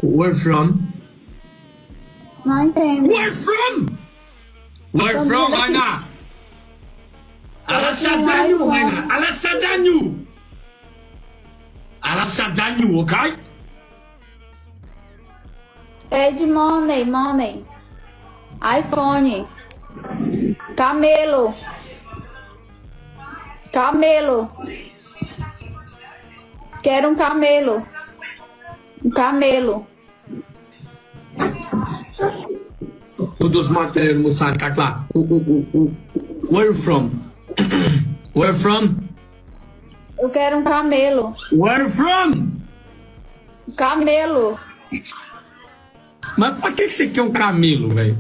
Where from? Não entendo. Where from? Where From from, daqui. Ana? Alasadanho, Ana. Alasadanho. Alasadanho, ok? É de money. iPhone. Camelo. Quero um camelo. Um camelo. Todos matem Musa, tá claro. Where from? Where from? Eu quero um camelo. Where from? Camelo. Mas pra que você quer um camelo, velho?